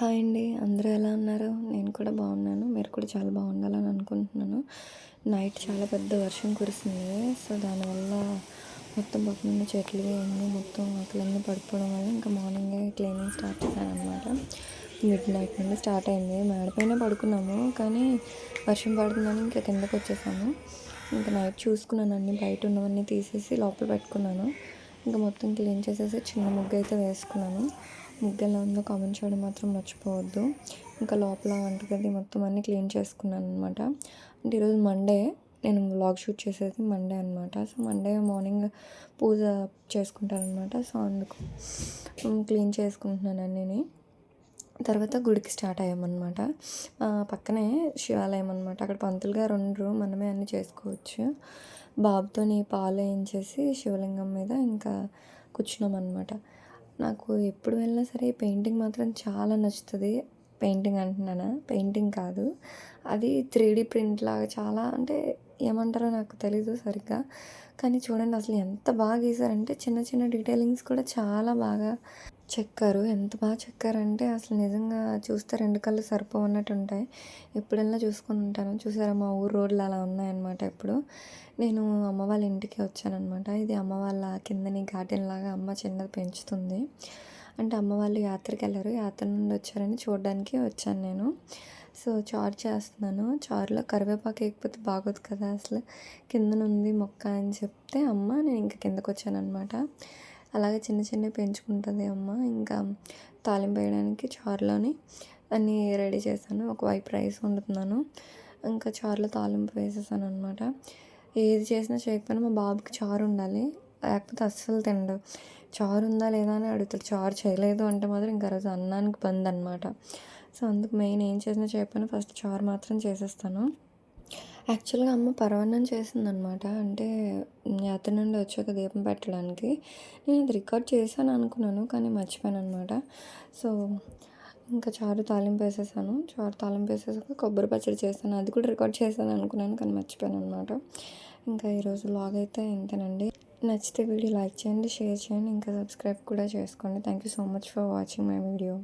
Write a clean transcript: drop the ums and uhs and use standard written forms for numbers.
Hi అండి. అందరూ ఎలా ఉన్నారు? నేను కూడా బాగున్నాను. మీరు కూడా చాలా బాగుండాలని అనుకుంటున్నాను. నైట్ చాలా పెద్ద వర్షం కురిసింది. సో, దానివల్ల మొత్తం పక్కనున్న చెట్లు అన్నీ మొత్తం ఆకులన్నీ పడిపోవడం వల్ల ఇంకా మార్నింగే క్లీనింగ్ స్టార్ట్ చేశాననమాట. మిడ్ నైట్ నుండి స్టార్ట్ అయింది. మేడపైనే పడుకున్నాము, కానీ వర్షం పడుతుందని ఇంకా కిందకు వచ్చేసాము. ఇంకా నైట్ చూసుకున్నాను, అన్నీ బయట ఉన్నవన్నీ తీసేసి లోపల పెట్టుకున్నాను. ఇంకా మొత్తం క్లీన్ చేసేసి చిన్న ముగ్గు అయితే వేసుకున్నాను. ముగ్గు ఎలా ఉందో కామెంట్ చేయడం మాత్రం మర్చిపోవద్దు. ఇంకా లోపల వంటగది మొత్తం అన్నీ క్లీన్ చేసుకున్నాను అనమాట. అంటే ఈరోజు మండే, నేను వ్లాగ్ షూట్ చేసేది మండే అనమాట. సో మండే మార్నింగ్ పూజ చేసుకుంటాను అనమాట. సో అందుకు క్లీన్ చేసుకుంటున్నాను అన్నీని. తర్వాత గుడికి స్టార్ట్ అయ్యామన్నమాట. పక్కనే శివాలయం అనమాట. అక్కడ పంతులు గారు ఉండరు, మనమే అన్నీ చేసుకోవచ్చు. బాబుతోని పాలు వేయించేసి శివలింగం మీద ఇంకా కూర్చున్నాం అనమాట. నాకు ఎప్పుడు వెళ్ళినా సరే పెయింటింగ్ మాత్రం చాలా నచ్చుతుంది. పెయింటింగ్ అంటున్నానా, పెయింటింగ్ కాదు, అది 3D ప్రింట్ లాగా చాలా, అంటే ఏమంటారో నాకు తెలీదు సరిగ్గా. కానీ చూడండి అసలు ఎంత బాగా గీసారంటే చిన్న చిన్న డీటెయిలింగ్స్ కూడా చాలా బాగా చెక్కారు. ఎంత బాగా చెక్కారంటే అసలు నిజంగా చూస్తే 2 కళ్ళు సరిపోవన్నట్టు ఉంటాయి. ఎప్పుడైనా చూసుకొని ఉంటాను. చూసారా, మా ఊరు రోడ్లు అలా ఉన్నాయన్నమాట. ఇప్పుడు నేను అమ్మ వాళ్ళ ఇంటికి వచ్చానన్నమాట. ఇది అమ్మ వాళ్ళ కిందని గార్డెన్ లాగా అమ్మ చిన్నది పెంచుతుంది. అంటే అమ్మ వాళ్ళు యాత్రకి వెళ్ళారు, యాత్ర నుండి వచ్చారని చూడడానికి వచ్చాను నేను. సో చారు చేస్తున్నాను. చారులో కరివేపాకు వేయకపోతే బాగోదు కదా, అసలు కిందనుంది మొక్క అని చెప్తే అమ్మ, నేను ఇంకా కిందకు వచ్చాను అనమాట. అలాగే చిన్న చిన్నవి పెంచుకుంటుంది అమ్మ. ఇంకా తాలింపు వేయడానికి చారులోని అన్నీ రెడీ చేశాను. ఒకవైపు రైస్ వండుతున్నాను, ఇంకా చారులో తాలింపు వేసేసాను అనమాట. ఏది చేసినా చేయకపోయినా మా బాబుకి చారు ఉండాలి, లేకపోతే అస్సలు తినడు. చారు ఉందా లేదా అని అడుగుతాడు. చారు చేయలేదు అంటే మాత్రం ఇంకా రోజు అన్నానికి బంద్ అనమాట. సో అందుకు మెయిన్ ఏం చేసినా చేయకపోయినా ఫస్ట్ చారు మాత్రం చేసేస్తాను. యాక్చువల్గా అమ్మ పరమాన్నం చేసిందనమాట. అంటే యాత్ర నుండి వచ్చాక దీపం పెట్టడానికి. నేను అది రికార్డ్ చేశాను అనుకున్నాను, కానీ మర్చిపోయాను అనమాట. సో ఇంకా చారు తాలింపు వేసేసాను. చారు తాలింపు వేసేసాక కొబ్బరి పచ్చడి చేశాను, అది కూడా రికార్డ్ చేశాను అనుకున్నాను, కానీ మర్చిపోయాను అనమాట. ఇంకా ఈరోజు వ్లాగ్ అయితే ఇంతేనండి. నచ్చితే వీడియో లైక్ చేయండి, షేర్ చేయండి, ఇంకా సబ్స్క్రైబ్ కూడా చేసుకోండి. Thank you so much for watching my video.